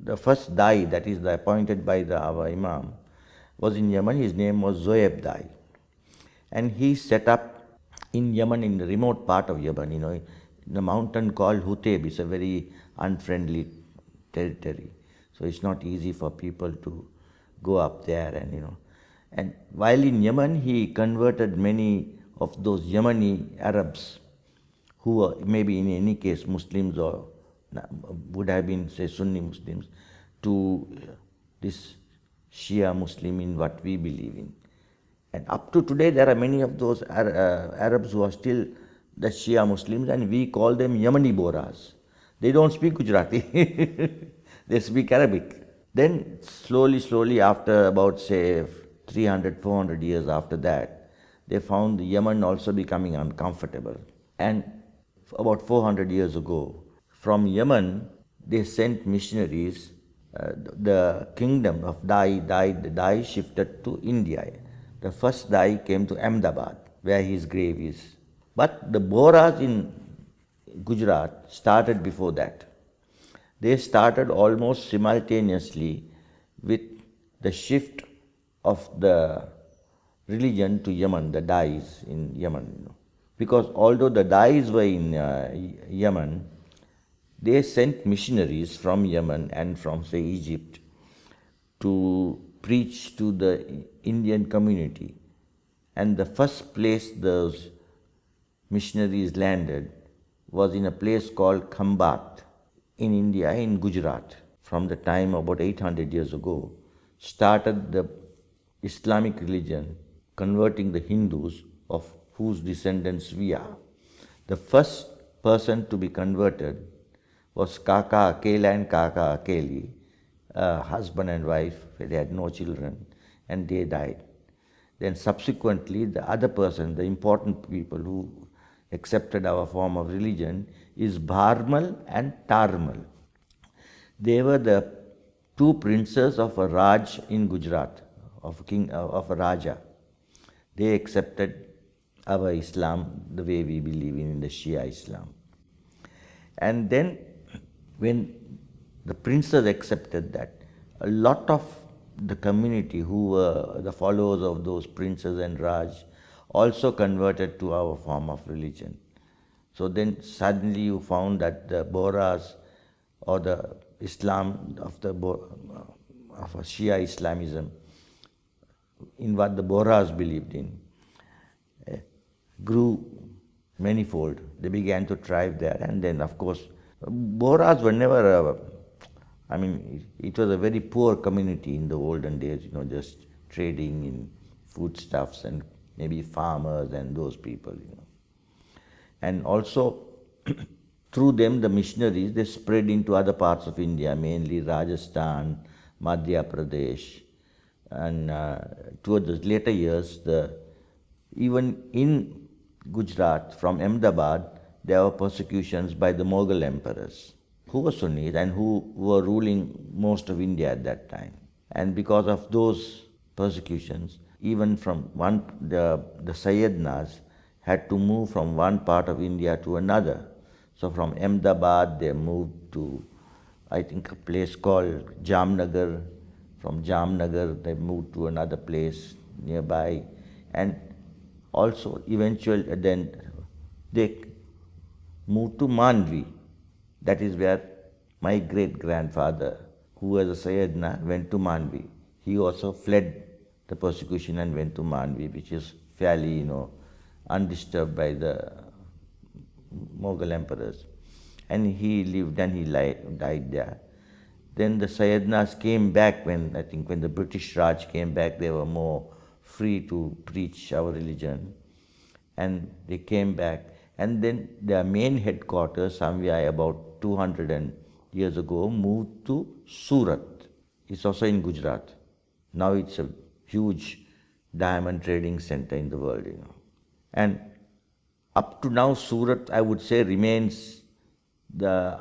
the first Dai, that is the appointed by our Imam, was in Yemen. His name was Zoeb Dai. And he set up in Yemen, in the remote part of Yemen, in a mountain called Huteb. It's a very unfriendly territory. So it's not easy for people to go up there And while in Yemen, he converted many of those Yemeni Arabs who were maybe in any case Muslims or would have been, say, Sunni Muslims, to this Shia Muslim in what we believe in. And up to today, there are many of those Arabs who are still the Shia Muslims, and we call them Yemeni Bohras. They don't speak Gujarati, they speak Arabic. Then slowly, after about, say, 300, 400 years after that, they found Yemen also becoming uncomfortable. And about 400 years ago, from Yemen, they sent missionaries. The kingdom of Dai shifted to India. The first Dai came to Ahmedabad, where his grave is. But the Bohras in Gujarat started before that. They started almost simultaneously with the shift of the religion to Yemen, the Dais in Yemen. Because although the Dais were in Yemen, they sent missionaries from Yemen and from, say, Egypt to preach to the Indian community. And the first place those missionaries landed was in a place called Khambat in India, in Gujarat. From the time about 800 years ago, started the Islamic religion, converting the Hindus of whose descendants we are. The first person to be converted was Kaka Akela and Kaka Akeli, husband and wife. They had no children and they died. Then subsequently, the other person, the important people who accepted our form of religion, is Bharmal and Tarmal. They were the two princes of a Raj in Gujarat, of a Raja. They accepted our Islam the way we believe in the Shia Islam. And then when the princes accepted that, a lot of the community who were the followers of those princes and Raj also converted to our form of religion. So then suddenly you found that the Bohras, or the Islam of a Shia Islamism, in what the Bohras believed in, grew manifold. They began to thrive there. And then, of course, Bohras were never, it was a very poor community in the olden days, just trading in foodstuffs and maybe farmers and those people, And also, through them, the missionaries, they spread into other parts of India, mainly Rajasthan, Madhya Pradesh. And toward the later years, even in Gujarat, from Ahmedabad, there were persecutions by the Mughal emperors, who were Sunnis and who were ruling most of India at that time. And because of those persecutions, even from the Sayyidnas had to move from one part of India to another. So from Ahmedabad, they moved to, I think, a place called Jamnagar. From Jamnagar, they moved to another place nearby. And also, eventually, then they moved to Manvi. That is where my great-grandfather, who was a Sayyidna, went to Manvi. He also fled the persecution and went to Manvi, which is fairly, undisturbed by the Mughal emperors. And he lived and he died there. Then the Sayyidnas came back when the British Raj came back, they were more free to preach our religion. And they came back. And then their main headquarters, somewhere about 200 years ago, moved to Surat. It's also in Gujarat. Now it's a huge diamond trading center in the world, And up to now, Surat, I would say, remains the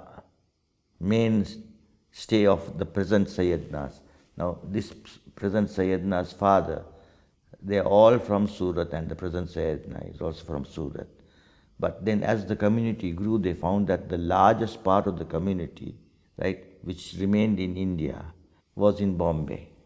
mainstay of the present Sayyidnas. Now, this present Sayyidna's father, they are all from Surat, and the present Sayyidna is also from Surat. But then as the community grew, they found that the largest part of the community, right, which remained in India, was in Bombay.